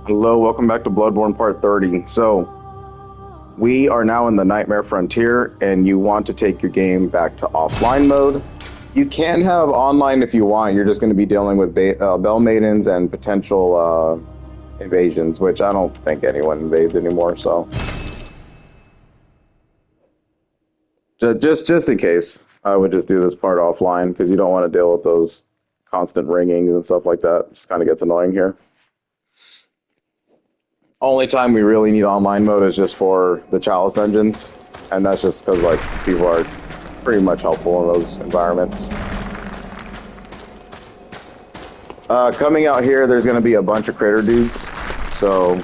Hello, welcome back to Bloodborne Part 30. So, we are now in the Nightmare Frontier, and you want to take your game back to offline mode. You can have online if you want. You're just going to be dealing with Bell Maidens and potential invasions, which I don't think anyone invades anymore, so... Just in case, I would just do this part offline, because you don't want to deal with those constant ringings and stuff like that. It just kind of gets annoying here. Only time we really need online mode is just for the Chalice dungeons, and that's just because like people are pretty much helpful in those environments. Coming out here, there's going to be a bunch of critter dudes, so you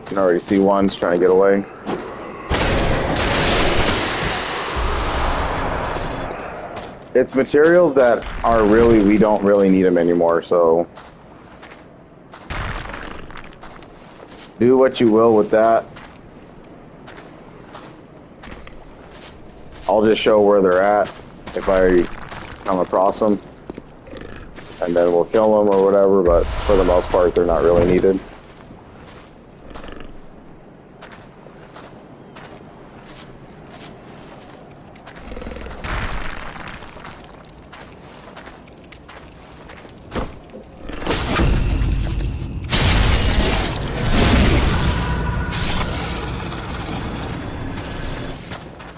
can already see one's trying to get away. It's materials that are really, we don't really need them anymore, so do what you will with that. I'll just show where they're at if I come across them, and then we'll kill them or whatever, but for the most part, they're not really needed.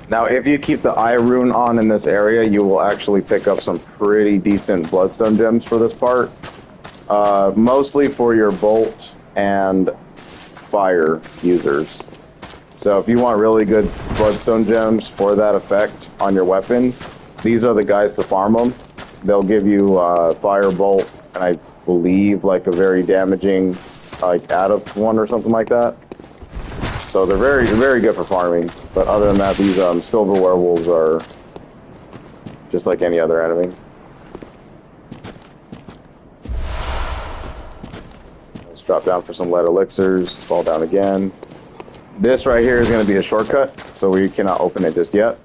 Now, if you keep the eye rune on in this area, you will actually pick up some pretty decent bloodstone gems for this part. Mostly for your bolt and fire users. So if you want really good bloodstone gems for that effect on your weapon, these are the guys to farm them. They'll give you fire bolt, and I believe like a very damaging like add-up one or something like that. So they're very, very good for farming. But other than that, these silver werewolves are just like any other enemy. Let's drop down for some lead elixirs, fall down again. This right here is going to be a shortcut, so we cannot open it just yet.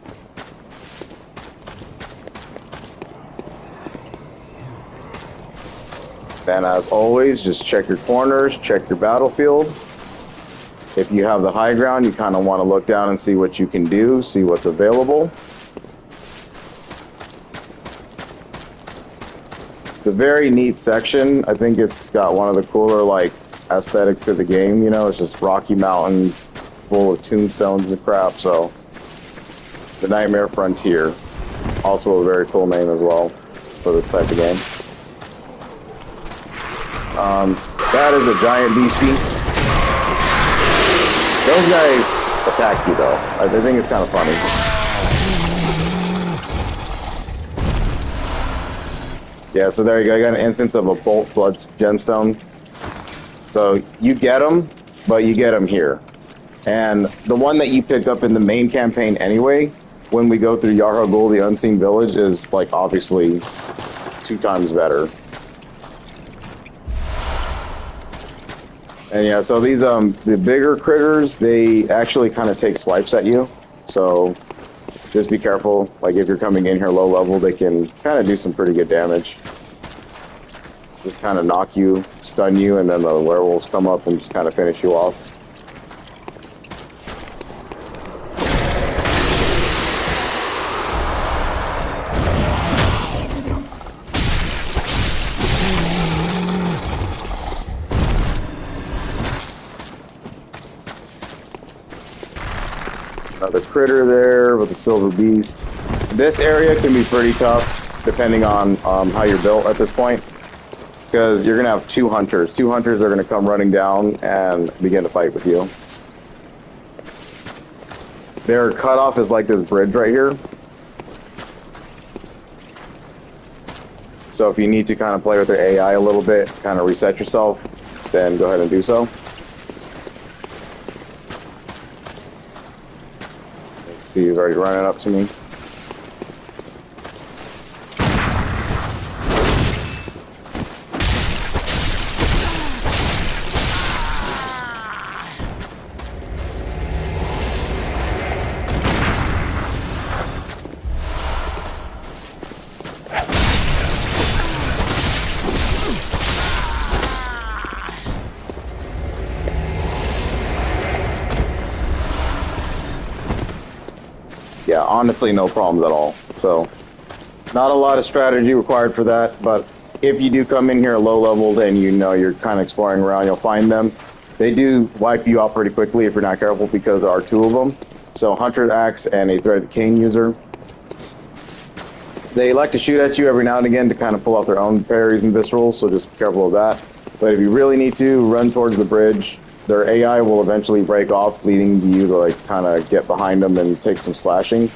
And as always, just check your corners, check your battlefield. If you have the high ground, you kind of want to look down and see what you can do, see what's available. It's a very neat section. I think it's got one of the cooler like aesthetics to the game, you know, it's just rocky mountain full of tombstones and crap, so the Nightmare Frontier. Also a very cool name as well for this type of game. That is a giant beastie. Those guys attack you, though. I think it's kind of funny. Yeah, so there you go. I got an instance of a bolt blood gemstone. So you get them, but you get them here. And the one that you pick up in the main campaign anyway, when we go through Yarhagul, the Unseen Village, is like obviously 2 times better. And yeah, so these the bigger critters, they actually kind of take swipes at you. So just be careful. Like if you're coming in here low level, they can kind of do some pretty good damage. Just kind of knock you, stun you, and then the werewolves come up and just kind of finish you off. Another critter there with a silver beast. This area can be pretty tough depending on how you're built at this point, because you're gonna have 2 hunters. 2 hunters are gonna come running down and begin to fight with you. Their cutoff is like this bridge right here. So if you need to kind of play with their AI a little bit, kind of reset yourself, then go ahead and do so. See, he's already running up to me. Yeah, honestly, no problems at all. So, not a lot of strategy required for that, but if you do come in here low leveled and you know you're kind of exploring around, you'll find them. They do wipe you out pretty quickly if you're not careful because there are two of them. So, Hunter Axe and a Threaded Cane user. They like to shoot at you every now and again to kind of pull out their own parries and viscerals, so just be careful of that. But if you really need to, run towards the bridge. Their AI will eventually break off, leading you to like kind of get behind them and take some slashing.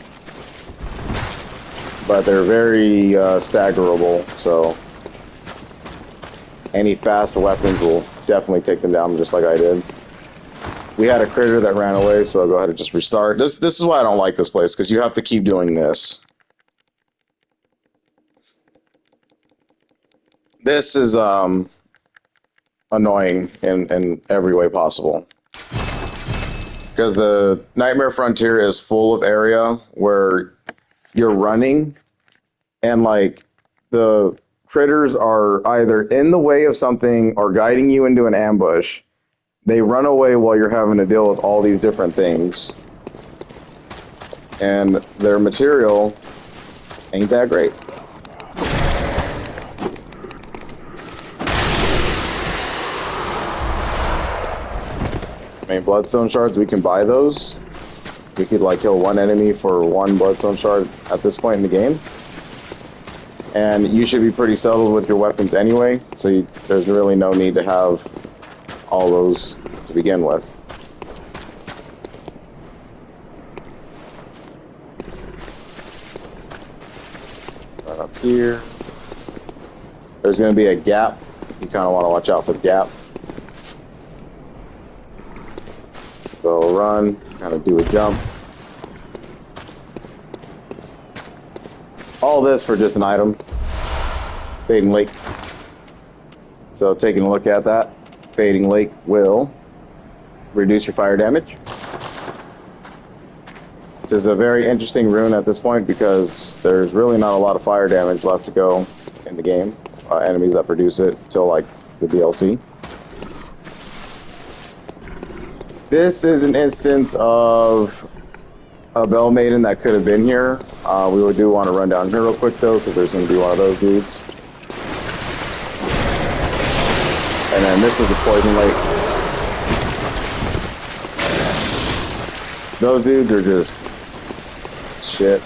But they're very staggerable, so any fast weapons will definitely take them down, just like I did. We had a critter that ran away, so I'll go ahead and just restart. This is why I don't like this place, because you have to keep doing this. This is annoying in every way possible. Because the Nightmare Frontier is full of area where you're running and like the critters are either in the way of something or guiding you into an ambush. They run away while you're having to deal with all these different things. And their material ain't that great. I mean, Bloodstone shards, we can buy those. We could like kill one enemy for one Bloodstone shard at this point in the game. And you should be pretty settled with your weapons anyway, so there's really no need to have all those to begin with. Right up here. There's going to be a gap. You kind of want to watch out for the gap. So run, kind of do a jump. All this for just an item. Fading Lake. So taking a look at that, Fading Lake will reduce your fire damage. This is a very interesting rune at this point because there's really not a lot of fire damage left to go in the game. Enemies that produce it till like the DLC. This is an instance of a Bell Maiden that could have been here. We would do want to run down here real quick though, because there's going to be one of those dudes. And then this is a Poison Lake. Those dudes are just shit.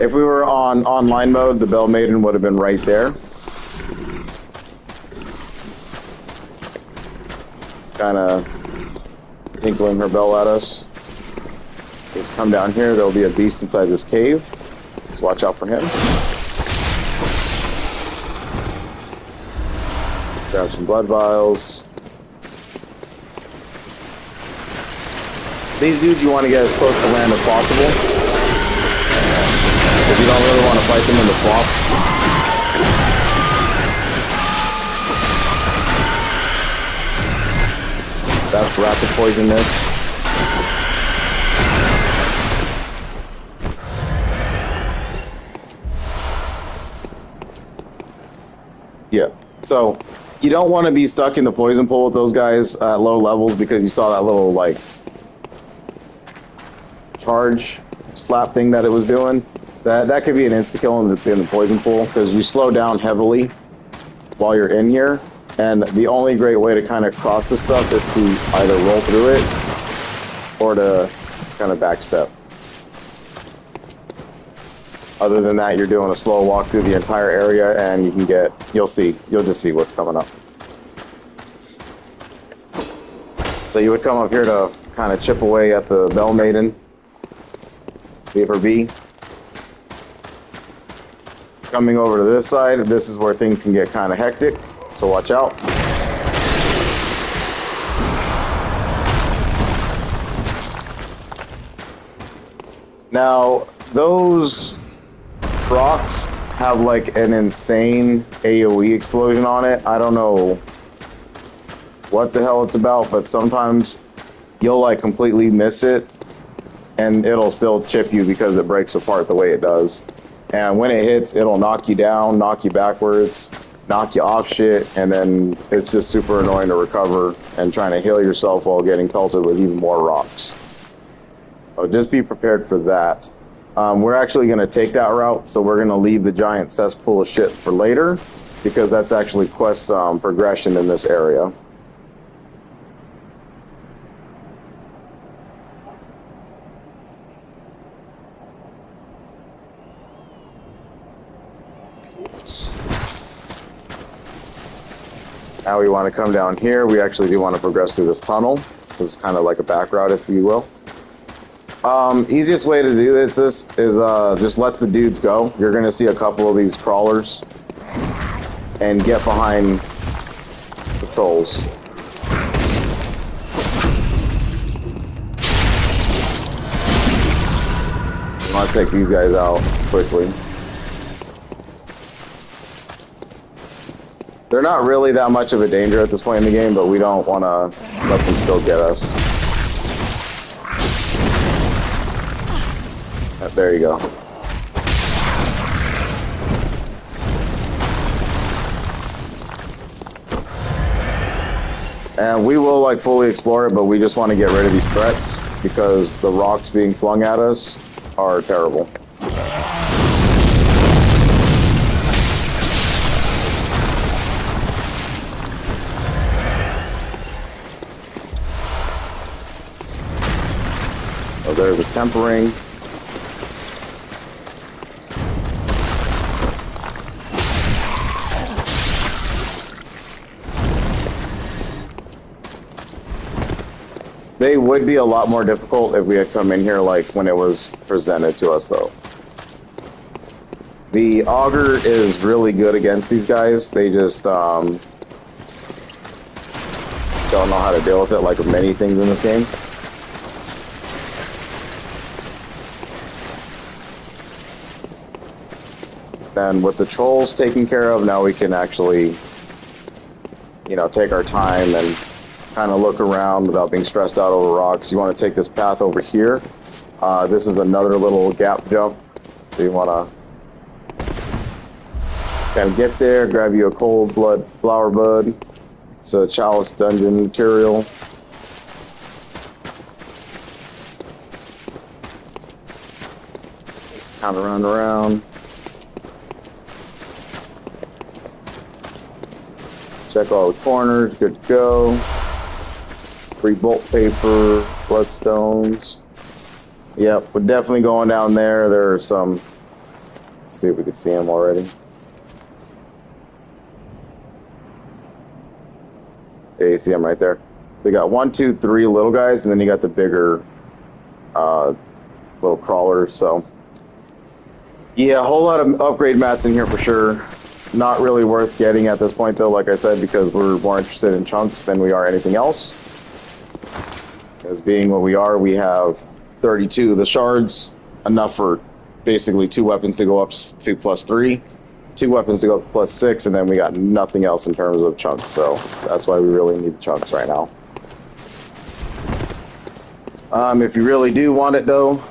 If we were on online mode, the Bell Maiden would have been right there. Kind of tinkling her bell at us. Just come down here. There'll be a beast inside this cave. So watch out for him. Grab some blood vials. These dudes you want to get as close to land as possible. If you don't really want to fight them in the swamp. That's rapid poisonness. Yeah. So you don't want to be stuck in the poison pool with those guys at low levels because you saw that little like charge slap thing that it was doing. That could be an insta kill in the poison pool because you slow down heavily while you're in here. And the only great way to kind of cross this stuff is to either roll through it or to kind of backstep. Other than that, you're doing a slow walk through the entire area and you can get, you'll just see what's coming up. So you would come up here to kind of chip away at the Bell Maiden. Leave her be. Coming over to this side, this is where things can get kind of hectic. So watch out. Now, those rocks have like an insane AoE explosion on it. I don't know what the hell it's about, but sometimes you'll like completely miss it and it'll still chip you because it breaks apart the way it does. And when it hits, it'll knock you down, knock you backwards. knock you off shit, and then it's just super annoying to recover and trying to heal yourself while getting pelted with even more rocks. So just be prepared for that. We're actually going to take that route, so we're going to leave the giant cesspool of shit for later, because that's actually quest progression in this area. Now we want to come down here. We actually do want to progress through this tunnel. This is kind of like a back route, if you will. Easiest way to do this is just let the dudes go. You're going to see a couple of these crawlers. And get behind the trolls. We want to take these guys out quickly. They're not really that much of a danger at this point in the game, but we don't want to let them still get us. There you go. And we will like fully explore it, but we just want to get rid of these threats because the rocks being flung at us are terrible. Oh, there's a tempering. They would be a lot more difficult if we had come in here like when it was presented to us, though. The auger is really good against these guys. They just don't know how to deal with it, like with many things in this game. Then with the trolls taken care of, now we can actually, you know, take our time and kind of look around without being stressed out over rocks. You want to take this path over here. This is another little gap jump. So you want to kind of get there, grab you a cold blood flower bud. It's a chalice dungeon material. Just kind of run around. Check all the corners, good to go. Free bolt paper, bloodstones. Yep, we're definitely going down there. There are some. Let's see if we can see them already. Yeah, you see them right there. They got 1, 2, 3 little guys, and then you got the bigger little crawlers. So, yeah, a whole lot of upgrade mats in here for sure. Not really worth getting at this point, though, like I said, because we're more interested in chunks than we are anything else. As being what we are, we have 32 of the shards, enough for basically 2 weapons to go up to +3, 2 weapons to go up to +6, and then we got nothing else in terms of chunks, so that's why we really need the chunks right now. If you really do want it, though,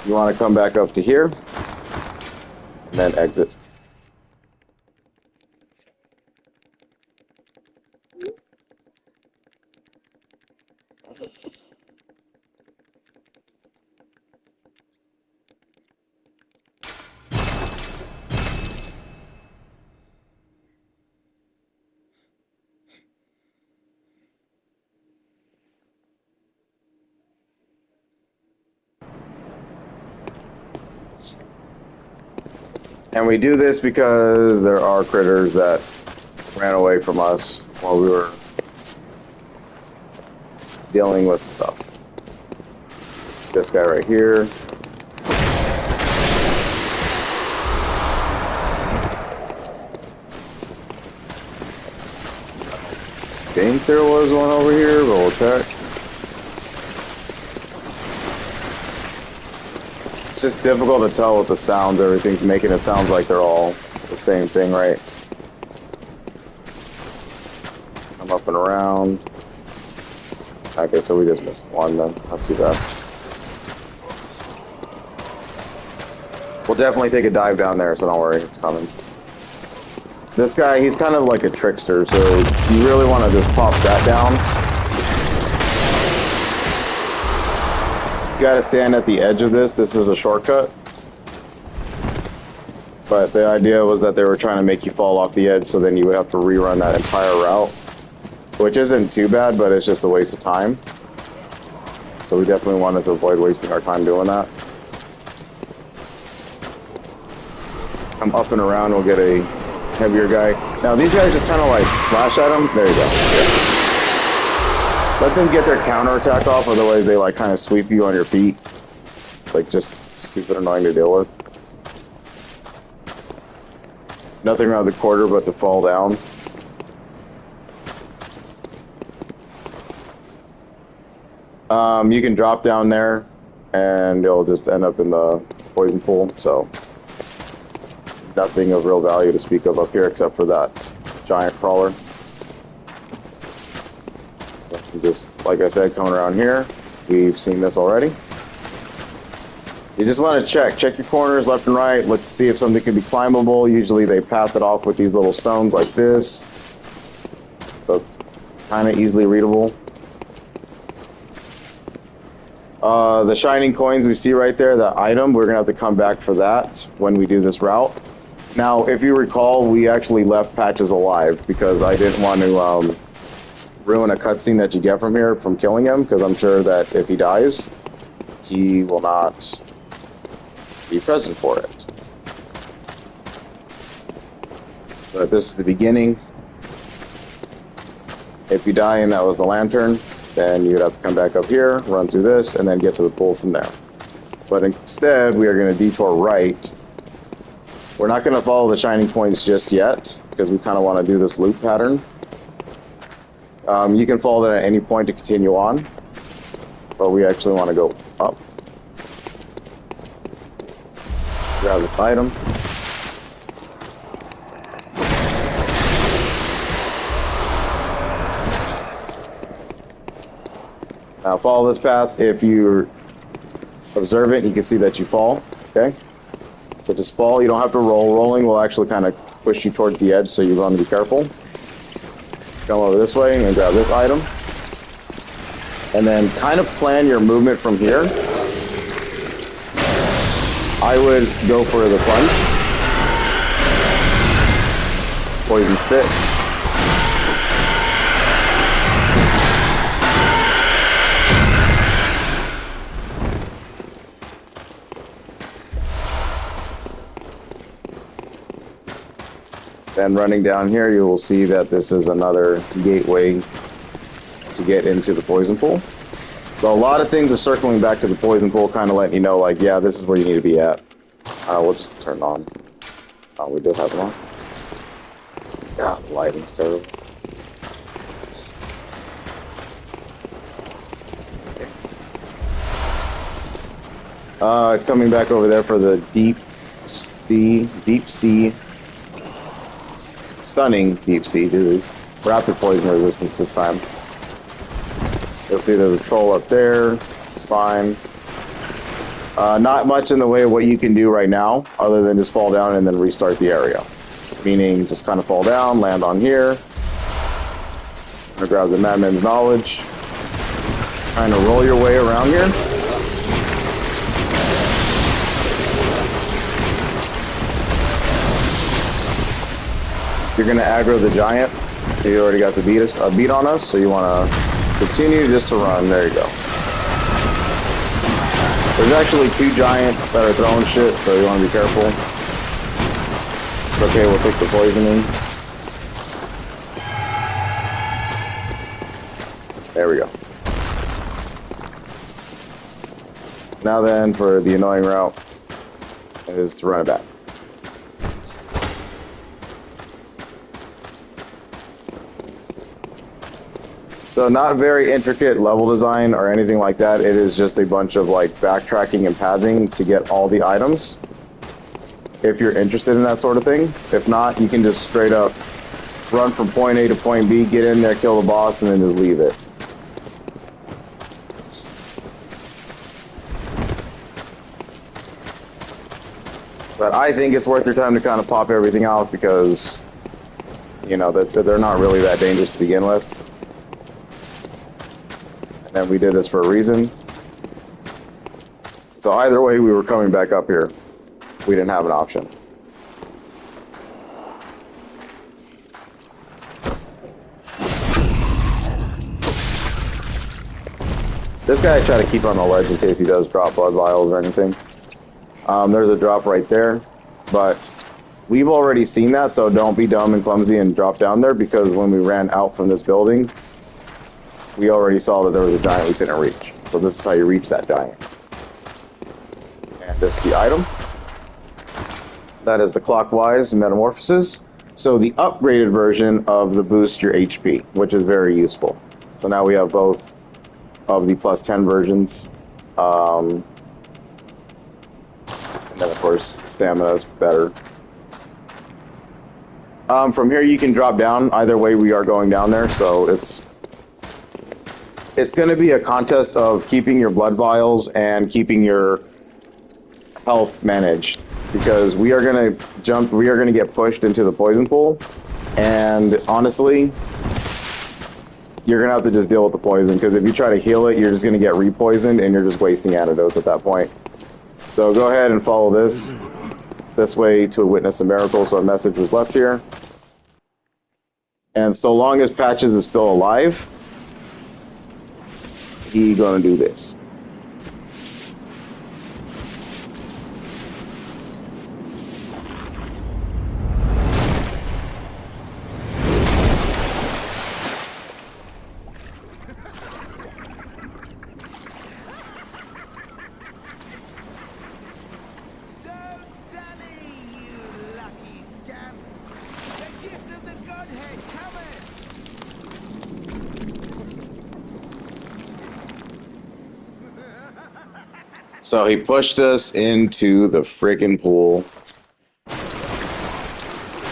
you want to come back up to here, and then exit. And we do this because there are critters that ran away from us while we were dealing with stuff. This guy right here. I think there was one over here, but we'll check. It's just difficult to tell with the sounds everything's making. It sounds like they're all the same thing, right? Let's come up and around. Okay, so we just missed one then. Not too bad. We'll definitely take a dive down there, so don't worry, it's coming. This guy, he's kind of like a trickster, so you really want to just pop that down. You gotta stand at the edge of this. This is a shortcut. But the idea was that they were trying to make you fall off the edge, so then you would have to rerun that entire route. Which isn't too bad, but it's just a waste of time. So we definitely wanted to avoid wasting our time doing that. Come up and around, we'll get a heavier guy. Now these guys just kind of like slash at him. There you go. Yeah. Let them get their counterattack off, otherwise they like kind of sweep you on your feet. It's like just stupid annoying to deal with. Nothing around the quarter but to fall down. You can drop down there and you'll just end up in the poison pool, so nothing of real value to speak of up here except for that giant crawler. Just like I said, coming around here, we've seen this already. You just want to check your corners left and right, look to see if something can be climbable. Usually they path it off with these little stones like this, so it's kind of easily readable. The shining coins we see right there, that item, we're gonna have to come back for that when we do this route. Now, if you recall, we actually left Patches alive because I didn't want to ruin a cutscene that you get from here from killing him, because I'm sure that if he dies, he will not be present for it. But this is the beginning. If you die and that was the lantern, then you'd have to come back up here, run through this, and then get to the pool from there. But instead, we are going to detour right. We're not going to follow the shining points just yet, because we kind of want to do this loop pattern. You can follow that at any point to continue on, but we actually want to go up. Grab this item. Now follow this path. If you observe it, you can see that you fall, okay? So just fall, you don't have to roll. Rolling will actually kind of push you towards the edge, so you want to be careful. Come over this way and grab this item. And then kind of plan your movement from here. I would go for the plunge. Poison spit. Then running down here, you will see that this is another gateway to get into the poison pool. So a lot of things are circling back to the poison pool, kind of letting you know, like, yeah, this is where you need to be at. We'll just turn it on. Oh, we did have it on. God, the lighting's terrible. Okay. Coming back over there for the deep sea. Stunning deep sea dudes. Rapid poison resistance this time. You'll see there's a troll up there. It's fine. Not much in the way of what you can do right now, other than just fall down and then restart the area. Meaning, just kind of fall down, land on here. I'm gonna grab the Madman's Knowledge. Kind of roll your way around here. You're gonna aggro the giant. He already got to beat on us, so you want to continue just to run. There you go. There's actually two giants that are throwing shit, so you want to be careful. It's okay, we'll take the poisoning. There we go. Now then, for the annoying route, is to run it back. So not very intricate level design or anything like that. It is just a bunch of like backtracking and pathing to get all the items. If you're interested in that sort of thing. If not, you can just straight up run from point A to point B, get in there, kill the boss, and then just leave it. But I think it's worth your time to kind of pop everything out because you know, they're not really that dangerous to begin with. And then we did this for a reason. So either way, we were coming back up here. We didn't have an option. This guy I try to keep on the ledge in case he does drop blood vials or anything. There's a drop right there, but we've already seen that, so don't be dumb and clumsy and drop down there, because when we ran out from this building, we already saw that there was a giant we couldn't reach. So this is how you reach that giant. And this is the item. That is the clockwise metamorphosis. So the upgraded version of the boost your HP, which is very useful. So now we have both of the plus 10 versions. And then, of course, stamina is better. From here, you can drop down. Either way, we are going down there, so it's going to be a contest of keeping your blood vials and keeping your health managed, because we are going to get pushed into the poison pool, and honestly, you're going to have to just deal with the poison, because if you try to heal it, you're just going to get repoisoned, and you're just wasting antidotes at that point. So go ahead and follow this way to witness a miracle. So a message was left here. And so long as Patches is still alive, he gonna do this. So he pushed us into the friggin' pool.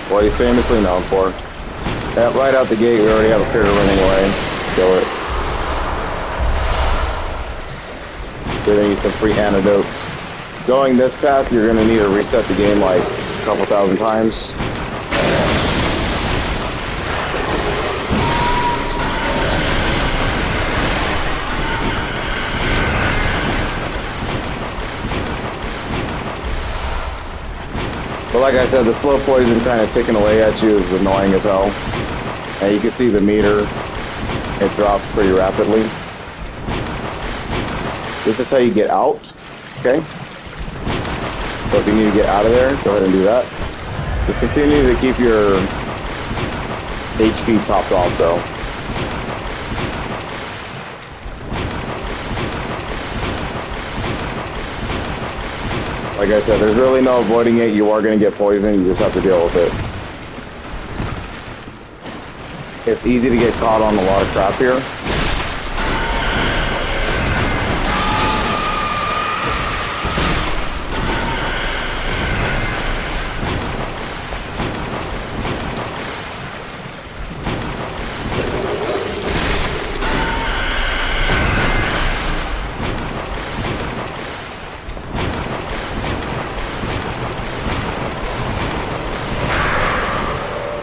What he's famously known for. Right out the gate, we already have a critter running away. Let's kill it. Giving you some free antidotes. Going this path, you're going to need to reset the game like a couple thousand times. But like I said, the slow poison kind of ticking away at you is annoying as hell. And you can see the meter, it drops pretty rapidly. This is how you get out, okay? So if you need to get out of there, go ahead and do that. Just continue to keep your HP topped off though. Like I said, there's really no avoiding it. You are going to get poisoned. You just have to deal with it. It's easy to get caught on a lot of crap here.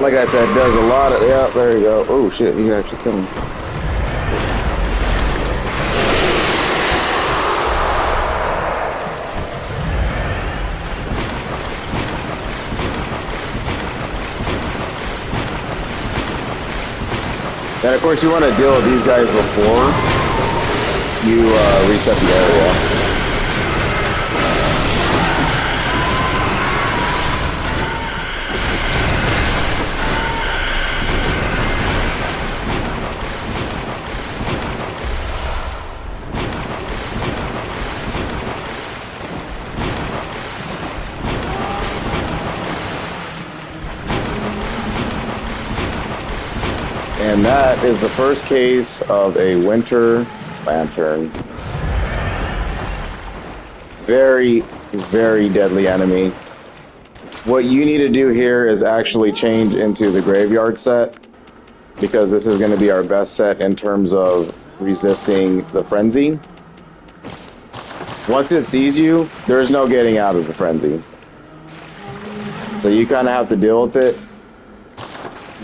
Like I said, does a lot of... Yeah, there you go. Oh, shit, you actually killed me. And, of course, you want to deal with these guys before you reset the area. And that is the first case of a winter lantern. Very, very deadly enemy. What you need to do here is actually change into the graveyard set, because this is going to be our best set in terms of resisting the frenzy. Once it sees you, there's no getting out of the frenzy. So you kind of have to deal with it.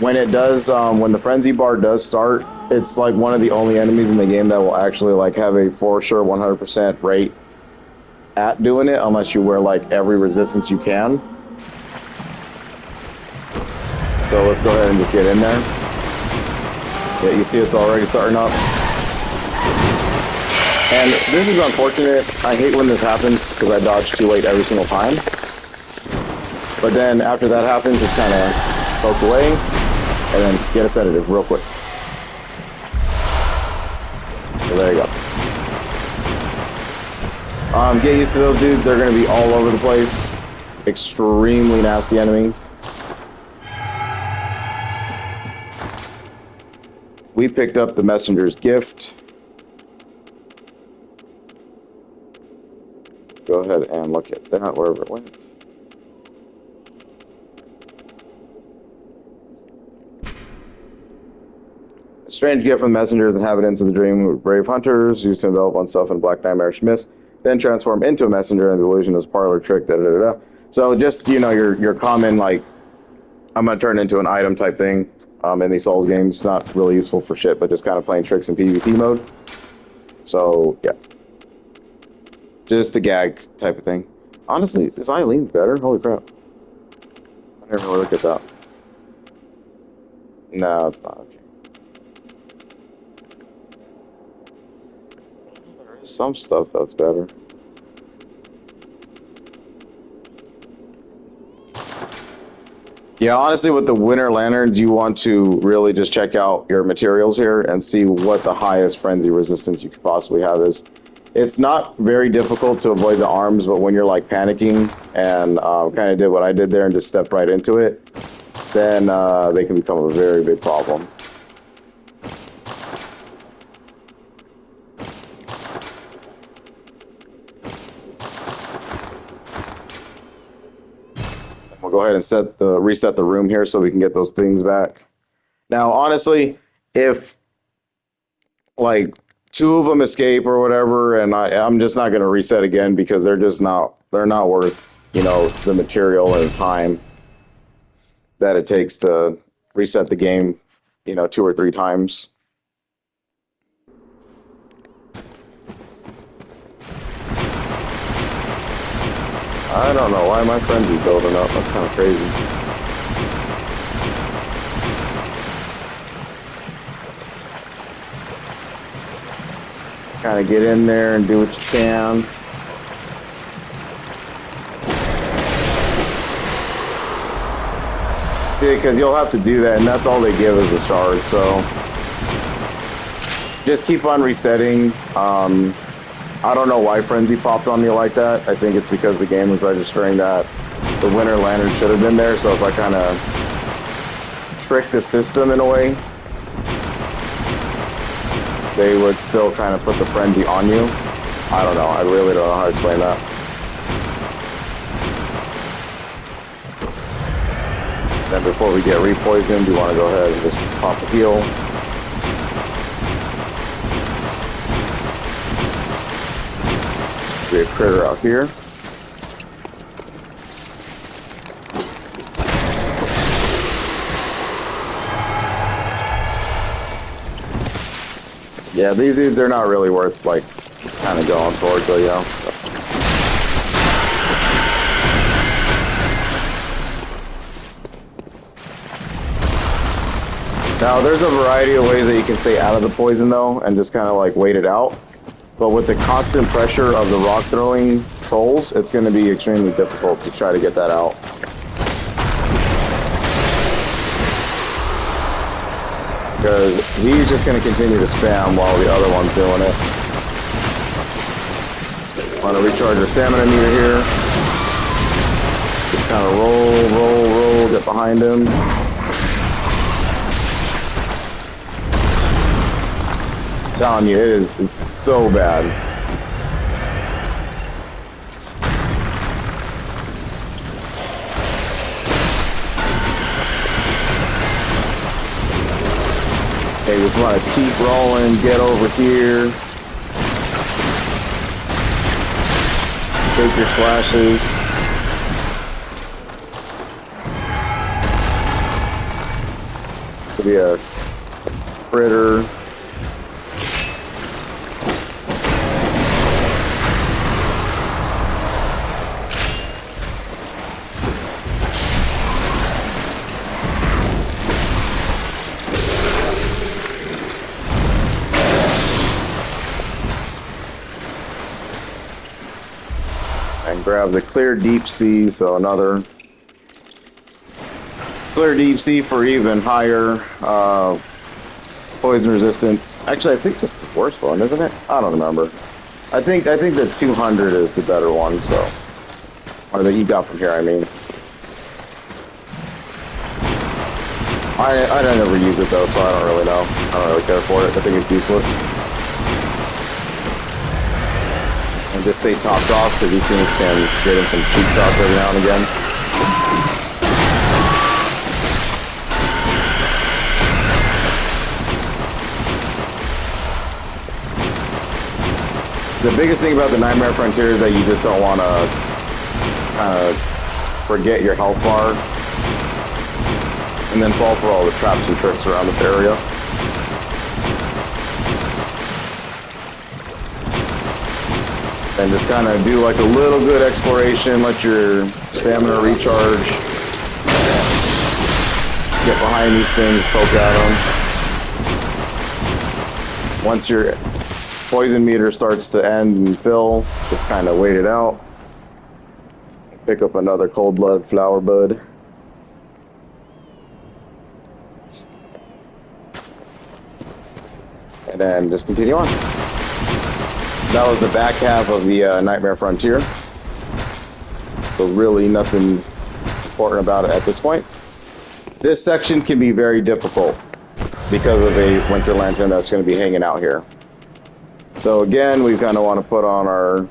when it does, when the frenzy bar does start, it's like one of the only enemies in the game that will actually like have a for sure 100% rate at doing it, unless you wear like every resistance you can. So let's go ahead and just get in there. Yeah, you see it's already starting up. And this is unfortunate. I hate when this happens because I dodge too late every single time. But then after that happens, just kind of poke away and then get a sedative real quick. So there you go. Get used to those dudes. They're going to be all over the place. Extremely nasty enemy. We picked up the messenger's gift. Go ahead and look at that wherever it went. A strange gift from the messengers inhabitants of the dream, brave hunters used to envelop oneself in black nightmarish mist, then transform into a messenger, and the illusion is parlor trick. Da, da, da, da. So just, you know, your common like, I'm gonna turn into an item type thing. In these Souls games, it's not really useful for shit, but just kind of playing tricks in PvP mode. So yeah, just a gag type of thing. Honestly, this Eileen's better. Holy crap! I never really look at that. No, it's not. Okay. There is some stuff that's better. Yeah, honestly, with the Winter Lanterns, you want to really just check out your materials here and see what the highest frenzy resistance you could possibly have is. It's not very difficult to avoid the arms, but when you're like panicking and kind of did what I did there and just stepped right into it, then they can become a very big problem. We'll go ahead and reset the room here so we can get those things back. Now, honestly, if like 2 of them escape or whatever, and I'm just not going to reset again because they're not worth, you know, the material and the time that it takes to reset the game, you know, 2 or 3 times. I don't know why my frenzy's building up. That's kind of crazy. Just kind of get in there and do what you can. See, because you'll have to do that, and that's all they give is the shard, so just keep on resetting. I don't know why Frenzy popped on me like that. I think it's because the game was registering that the Winter Lantern should have been there, so if I kind of trick the system in a way, they would still kind of put the Frenzy on you. I don't know. I really don't know how to explain that. Then before we get repoisoned, we want to go ahead and just pop a heal. Be a critter out here. Yeah, these dudes, they're not really worth, like, kind of going towards, you know. Now, there's a variety of ways that you can stay out of the poison, though, and just kind of, like, wait it out. But with the constant pressure of the rock throwing trolls, it's going to be extremely difficult to try to get that out. Because he's just going to continue to spam while the other one's doing it. Want to recharge your stamina meter here. Just kind of roll, get behind him. I'm telling you, it is so bad. They just want to keep rolling, get over here. Take your slashes. to be a critter. And grab the clear deep sea, so another clear deep sea for even higher poison resistance. Actually, I think this is the worst one, isn't it? I don't remember. I think the 200 is the better one, so, or that you got from here, I mean. I don't ever use it though, so I don't really know. I don't really care for it. I think it's useless. And just stay topped off, because these things can get in some cheap shots every now and again. The biggest thing about the Nightmare Frontier is that you just don't want to kind of forget your health bar and then fall for all the traps and tricks around this area. And just kind of do like a little good exploration, let your stamina recharge, get behind these things, poke at them. Once your poison meter starts to end and fill, just kind of wait it out. Pick up another cold blood flower bud. And then just continue on. That was the back half of the Nightmare Frontier. So really nothing important about it at this point. This section can be very difficult because of a winter lantern that's going to be hanging out here. So again, we kind of want to put on our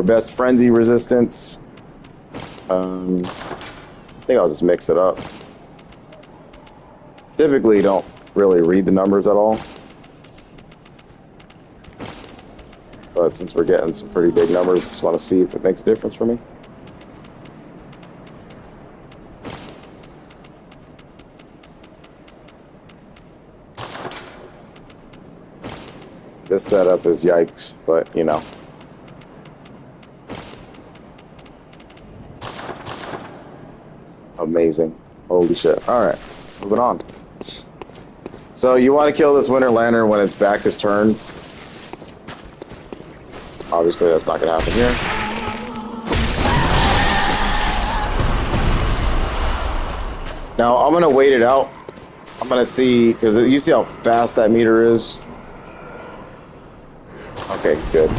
best frenzy resistance. I think I'll just mix it up. Typically don't really read the numbers at all. But since we're getting some pretty big numbers, just want to see if it makes a difference for me. This setup is yikes, but you know. Amazing. Holy shit. Alright, moving on. So you want to kill this Winter Lantern when its back is turned. Obviously, that's not going to happen here. Now, I'm going to wait it out. I'm going to see, because you see how fast that meter is? Okay, good.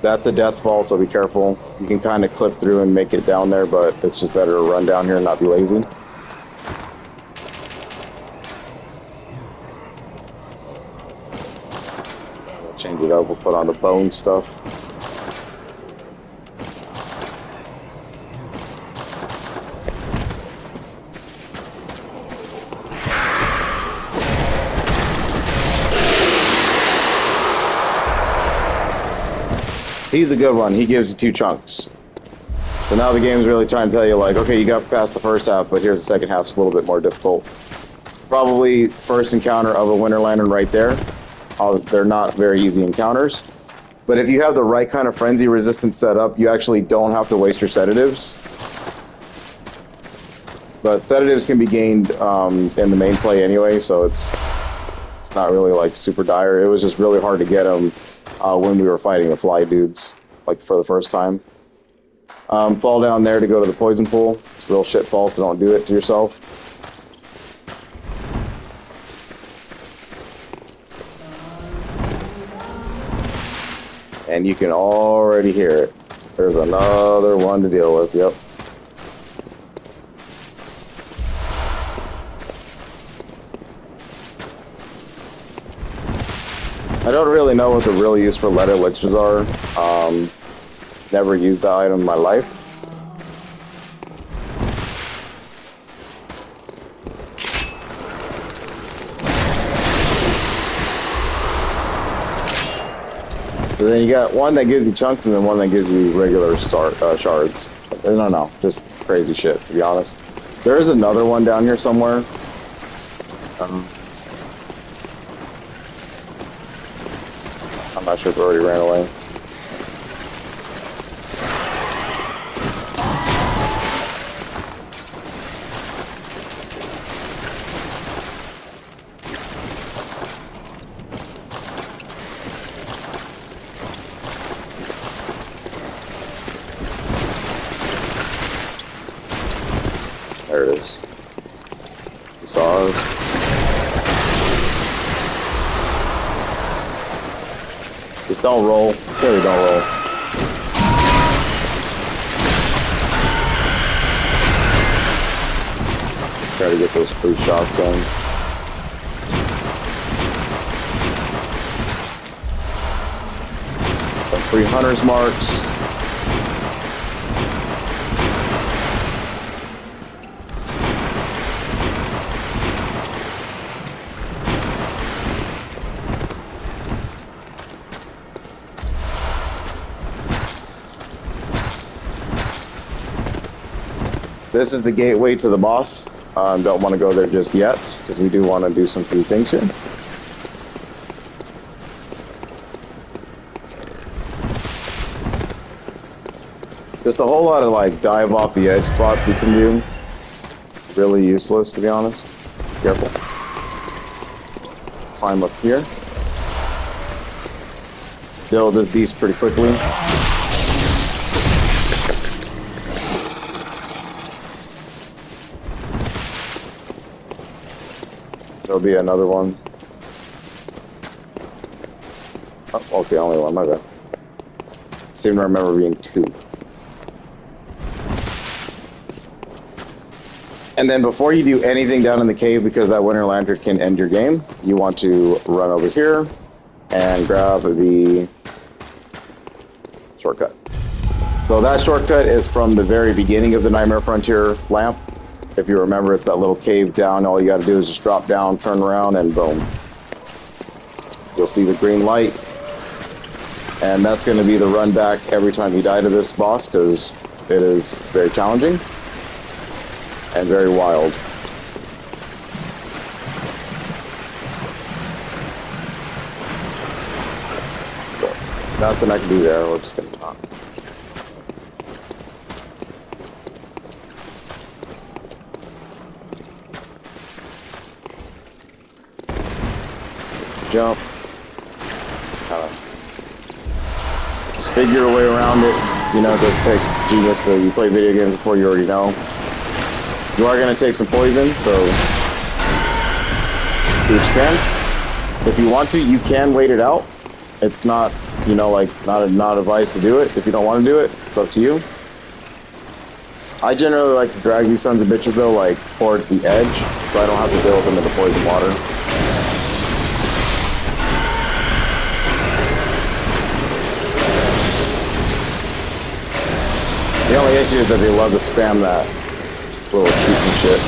That's a death fall, so be careful. You can kind of clip through and make it down there, but it's just better to run down here and not be lazy. Change it up, we'll put on the bone stuff. He's a good one, he gives you 2 chunks. So now the game's really trying to tell you, like, okay, you got past the first half, but here's the second half, it's a little bit more difficult. Probably first encounter of a Winter Lantern right there. They're not very easy encounters. But if you have the right kind of frenzy resistance set up, you actually don't have to waste your sedatives. But sedatives can be gained in the main play anyway, so it's not really like super dire. It was just really hard to get them when we were fighting the fly dudes, like for the first time. Fall down there to go to the poison pool. It's real shit fall, so don't do it to yourself. And you can already hear it. There's another one to deal with, yep. I don't really know what the real use for lead elixirs are. Never used that item in my life. So then you got one that gives you chunks and then one that gives you regular shards, I think. No, just crazy shit, to be honest. There is another one down here somewhere. I'm not sure if it already ran away. There it is. You saw us. Just don't roll. Silly, don't roll. Try to get those free shots in. Some free hunter's marks. This is the gateway to the boss. Don't want to go there just yet, because we do want to do some few things here. Just a whole lot of like dive off the edge spots you can do. Really useless, to be honest. Careful. Climb up here. Deal with this beast pretty quickly. There'll be another one. Oh, okay, only one, my bad. Seem to remember being two. And then before you do anything down in the cave, because that winter lantern can end your game, you want to run over here and grab the shortcut. So that shortcut is from the very beginning of the Nightmare Frontier lamp. If you remember, it's that little cave down. All you got to do is just drop down, turn around, and boom. You'll see the green light. And that's going to be the run back every time you die to this boss, because it is very challenging and very wild. So, nothing I can do there. We're just going to knock. Jump. Just figure your way around it. You know, it does take genius. So you play video games before, you already know. You are going to take some poison, so do what you can. If you want to, you can wait it out. It's not, you know, like not advised to do it. If you don't want to do it, it's up to you. I generally like to drag these sons of bitches though, like towards the edge, so I don't have to deal with them in the poison water. The only issue is that they love to spam that little shooting shit.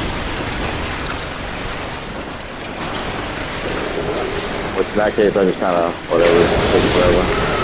Which in that case, I just kind of, whatever, take it forever.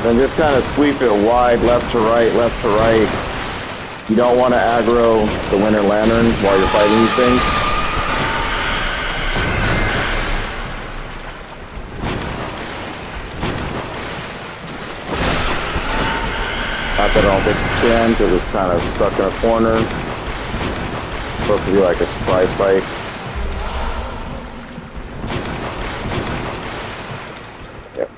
And just kind of sweep it wide, left to right, left to right. You don't want to aggro the Winter Lantern while you're fighting these things. Not that I don't think you can, because it's kind of stuck in a corner. It's supposed to be like a surprise fight. Yep.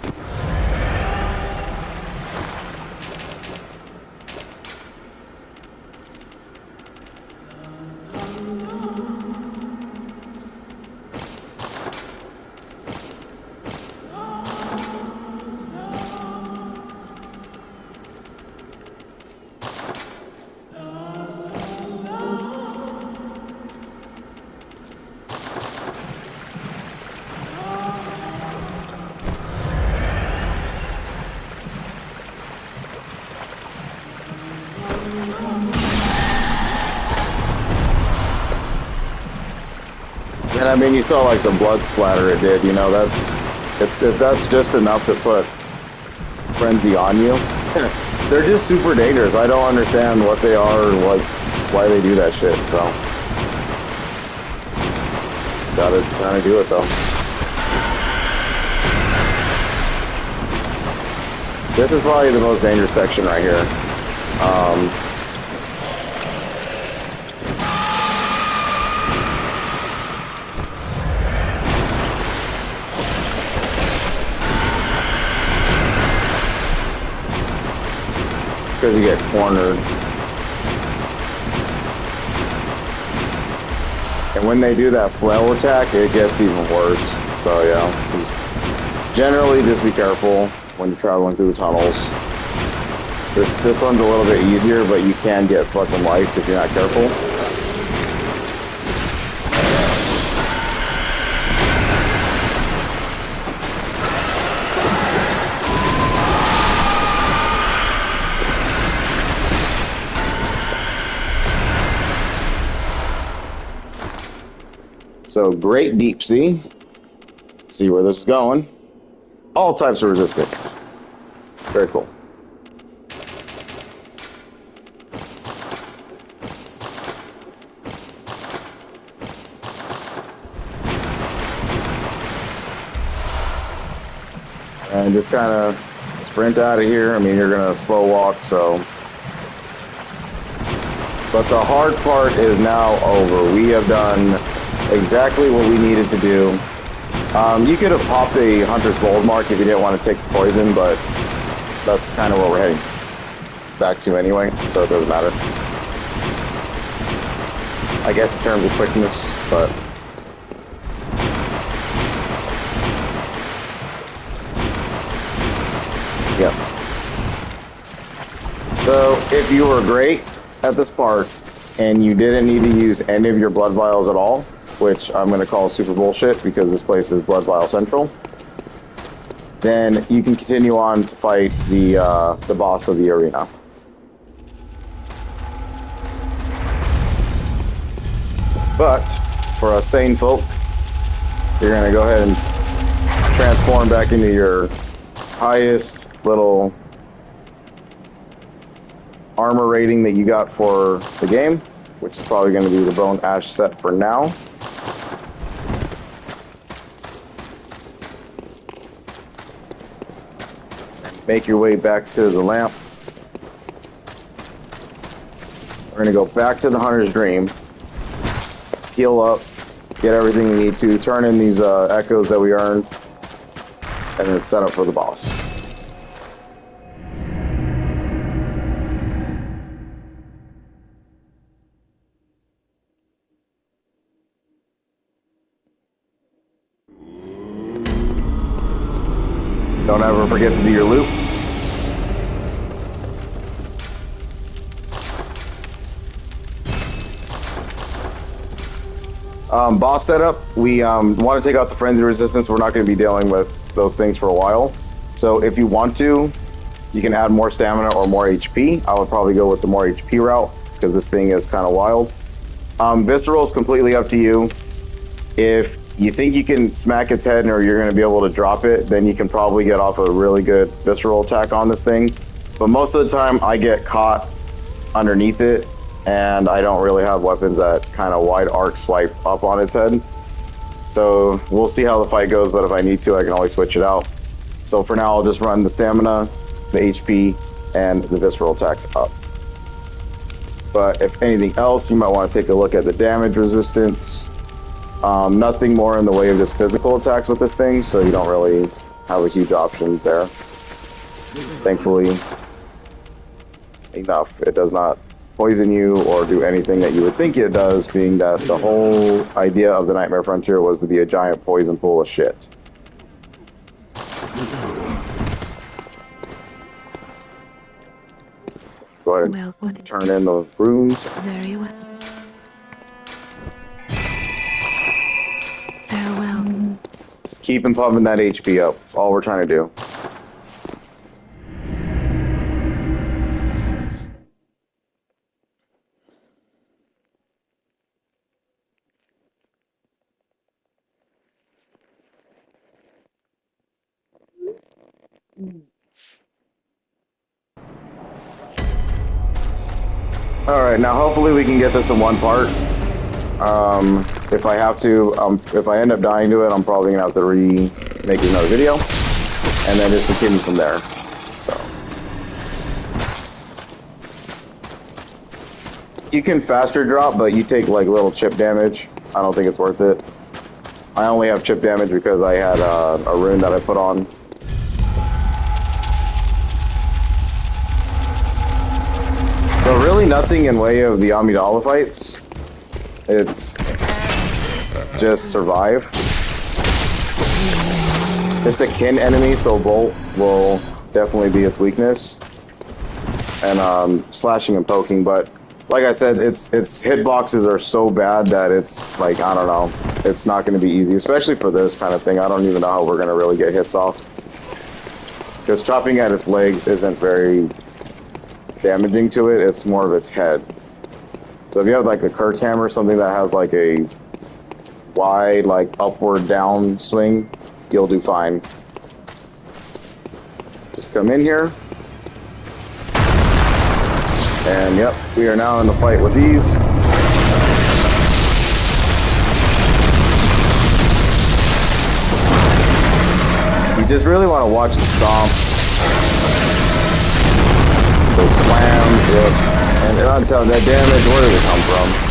And I mean, you saw like the blood splatter it did. You know, that's just enough to put frenzy on you. They're just super dangerous. I don't understand what they are, or like why they do that shit. So just gotta kind of do it though. This is probably the most dangerous section right here. It's because you get cornered. And when they do that flail attack, it gets even worse. So yeah, generally just be careful when you're traveling through the tunnels. This one's a little bit easier, but you can get fucking wiped if you're not careful. So great deep sea. See where this is going. All types of resistance. Very cool. And just kind of sprint out of here. I mean, you're going to slow walk, so. But the hard part is now over. We have done exactly what we needed to do. You could have popped a Hunter's Bold Mark if you didn't want to take the poison, but that's kind of what we're heading back to anyway, so it doesn't matter. I guess in terms of quickness, but... Yep. So, if you were great at this part, and you didn't need to use any of your blood vials at all, which I'm going to call super bullshit because this place is Blood Vial Central, then you can continue on to fight the boss of the arena. But for us sane folk, you're going to go ahead and transform back into your highest little armor rating that you got for the game, which is probably going to be the Bone Ash set for now. Make your way back to the lamp. We're gonna go back to the Hunter's Dream, heal up, get everything we need to, turn in these echoes that we earned, and then set up for the boss. Don't ever forget to do your loop. Boss setup, we want to take out the frenzy resistance. We're not going to be dealing with those things for a while. So if you want to, you can add more stamina or more HP. I would probably go with the more HP route because this thing is kind of wild. Visceral is completely up to you. If you think you can smack its head or you're going to be able to drop it, then you can probably get off a really good visceral attack on this thing. But most of the time, I get caught underneath it, and I don't really have weapons that kind of wide arc swipe up on its head. So we'll see how the fight goes, but if I need to, I can always switch it out. So for now, I'll just run the stamina, the HP, and the visceral attacks up. But if anything else, you might want to take a look at the damage resistance. Nothing more in the way of just physical attacks with this thing, so you don't really have a huge options there. Thankfully, enough. It does not poison you or do anything that you would think it does, being that the whole idea of the Nightmare Frontier was to be a giant poison pool of shit. Go ahead and turn in the runes. Very well. Farewell. Just keep pumping that HP up. That's all we're trying to do. Alright, now hopefully we can get this in one part. If I have to, if I end up dying to it, I'm probably gonna have to make another video, and then just continue from there. So. You can faster drop, but you take like little chip damage. I don't think it's worth it. I only have chip damage because I had a rune that I put on. So really nothing in way of the Amidala fights. It's just survive. It's a kin enemy, so Bolt will definitely be its weakness. And slashing and poking, but like I said, its hitboxes are so bad that it's like, I don't know, it's not going to be easy, especially for this kind of thing. I don't even know how we're going to really get hits off. Because chopping at its legs isn't very damaging to it, it's more of its head. So if you have like the Kirk hammer, something that has like a wide, like upward down swing, you'll do fine. Just come in here. And yep, we are now in the fight with these. You just really want to watch the stomp, the slam, yep. And I'm telling you, that damage, where did it come from?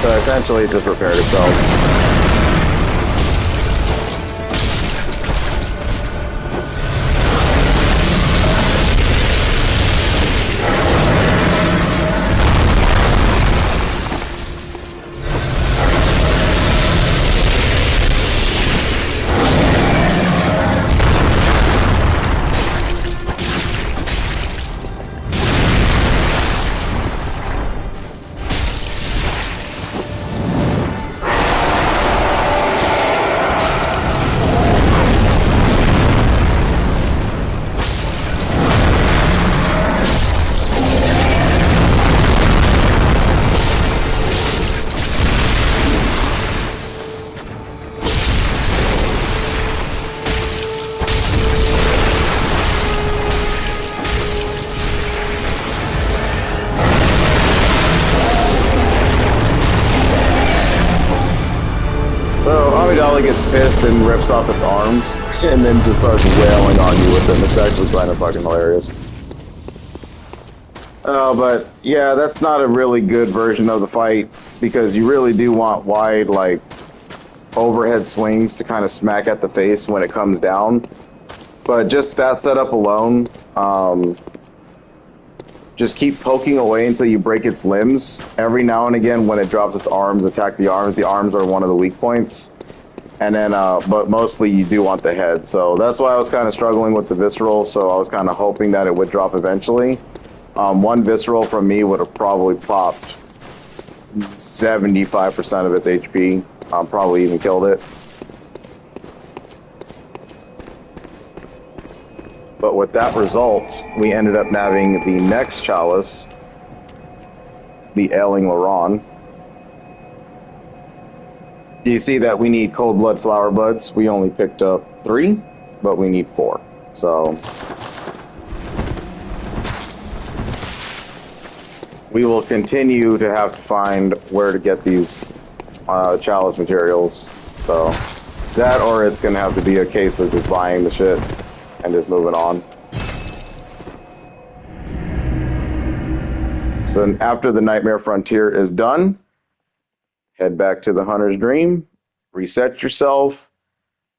So essentially it just repaired itself. Gets pissed and rips off its arms and then just starts wailing on you with them. It's actually kind of fucking hilarious. But yeah, that's not a really good version of the fight because you really do want wide, like, overhead swings to kind of smack at the face when it comes down. But just that setup alone, just keep poking away until you break its limbs. Every now and again when it drops its arms, attack the arms. The arms are one of the weak points. And then, but mostly you do want the head. So that's why I was kind of struggling with the visceral. So I was kind of hoping that it would drop eventually. One visceral from me would have probably popped 75% of its HP. Probably even killed it. But with that result, we ended up nabbing the next chalice, the Ailing Laron. You see that we need cold blood flower buds. We only picked up 3, but we need 4. So we will continue to have to find where to get these chalice materials. So that, or it's going to have to be a case of just buying the shit and just moving on. So after the Nightmare Frontier is done, head back to the Hunter's Dream, reset yourself,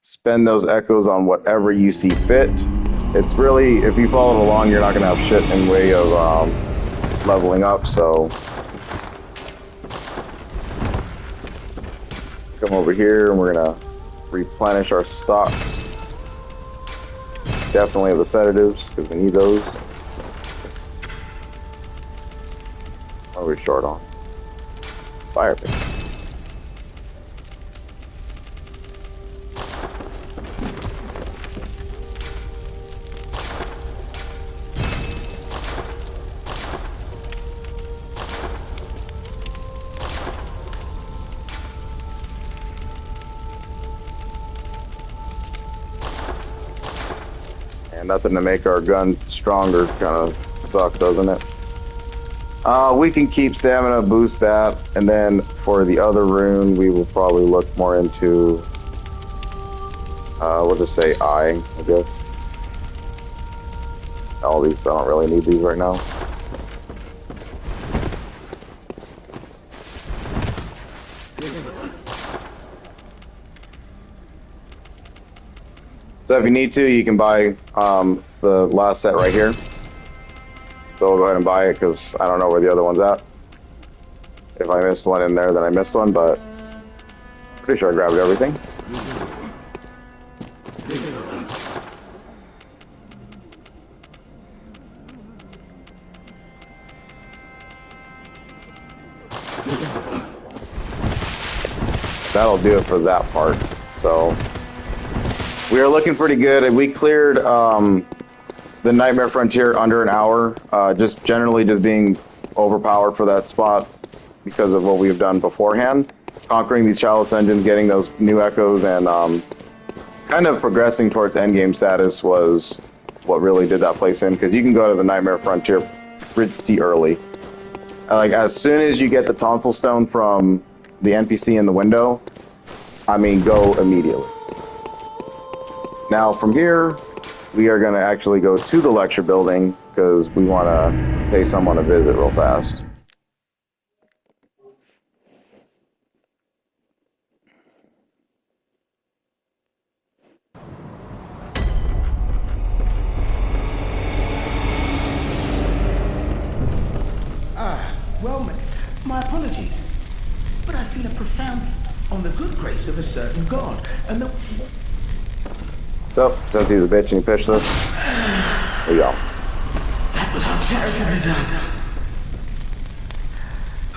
spend those echoes on whatever you see fit, It's really, if you follow it along, you're not going to have shit in way of leveling up, so come over here and we're going to replenish our stocks. Definitely the sedatives, because we need those. What are we short on? Fire pit. And nothing to make our gun stronger. Kind of sucks, doesn't it? We can keep stamina, boost that, and then for the other rune, we will probably look more into, we'll just say I guess. All these, I don't really need these right now. So if you need to, you can buy the last set right here. So we'll go ahead and buy it because I don't know where the other one's at. If I missed one in there, then I missed one, but pretty sure I grabbed everything. That'll do it for that part. So we are looking pretty good. We cleared the Nightmare Frontier under an hour, just generally just being overpowered for that spot because of what we've done beforehand. Conquering these chalice dungeons, getting those new echoes, and kind of progressing towards endgame status was what really did that place in, because you can go to the Nightmare Frontier pretty early. Like, as soon as you get the tonsil stone from the NPC in the window, I mean, go immediately. Now, from here, we are going to actually go to the lecture building because we want to pay someone a visit real fast. Well, my apologies, but I feel a profound on the good grace of a certain god, and the... So, since he's a bitch and he pitched us, here we go. That was uncharitably done.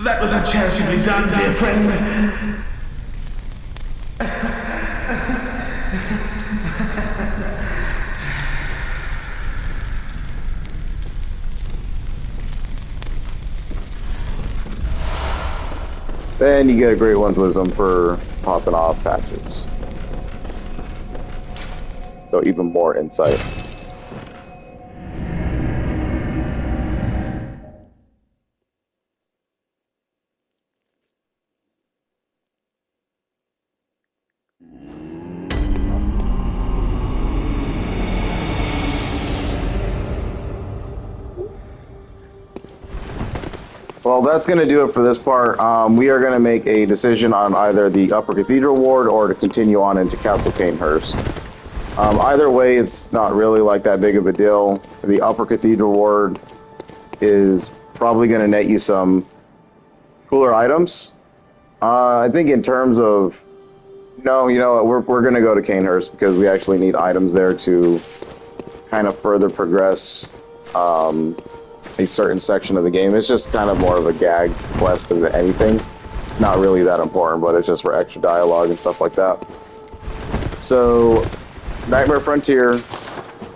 That was uncharitably done, dear friend. Then you get a great one's wisdom for popping off patches. So even more insight. Well, that's going to do it for this part. We are going to make a decision on either the Upper Cathedral Ward or to continue on into Castle Canehurst. Either way, it's not really like that big of a deal. The Upper Cathedral Ward is probably going to net you some cooler items. I think in terms of... No, you know what, we're going to go to Canehurst because we actually need items there to kind of further progress a certain section of the game. It's just kind of more of a gag quest than anything. It's not really that important, but it's just for extra dialogue and stuff like that. So, Nightmare Frontier,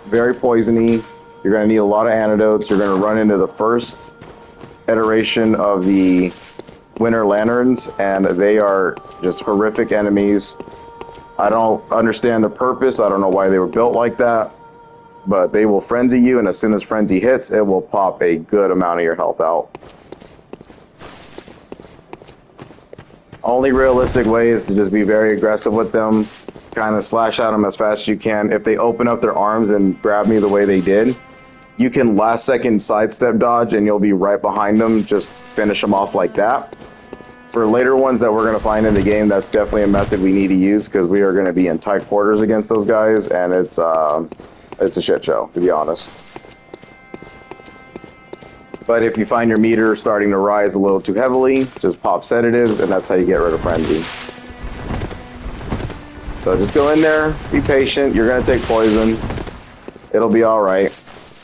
very poisony. You're going to need a lot of antidotes. You're going to run into the first iteration of the Winter Lanterns, and they are just horrific enemies. I don't understand the purpose. I don't know why they were built like that. But they will frenzy you, and as soon as frenzy hits, it will pop a good amount of your health out. Only realistic way is to just be very aggressive with them, kind of slash at them as fast as you can. If they open up their arms and grab me the way they did, you can last second sidestep dodge and you'll be right behind them, just finish them off like that. For later ones that we're going to find in the game, that's definitely a method we need to use because we are going to be in tight quarters against those guys, and it's It's a shit show, to be honest. But if you find your meter starting to rise a little too heavily, just pop sedatives, and that's how you get rid of frenzy. So just go in there, be patient. You're going to take poison. It'll be all right.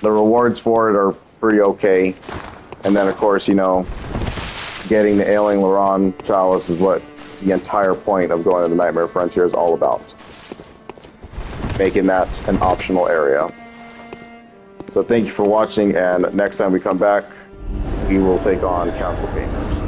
The rewards for it are pretty okay. And then, of course, you know, getting the Ailing Laron Chalice is what the entire point of going to the Nightmare Frontier is all about. Making that an optional area. So thank you for watching, and next time we come back, we will take on Council Gamers.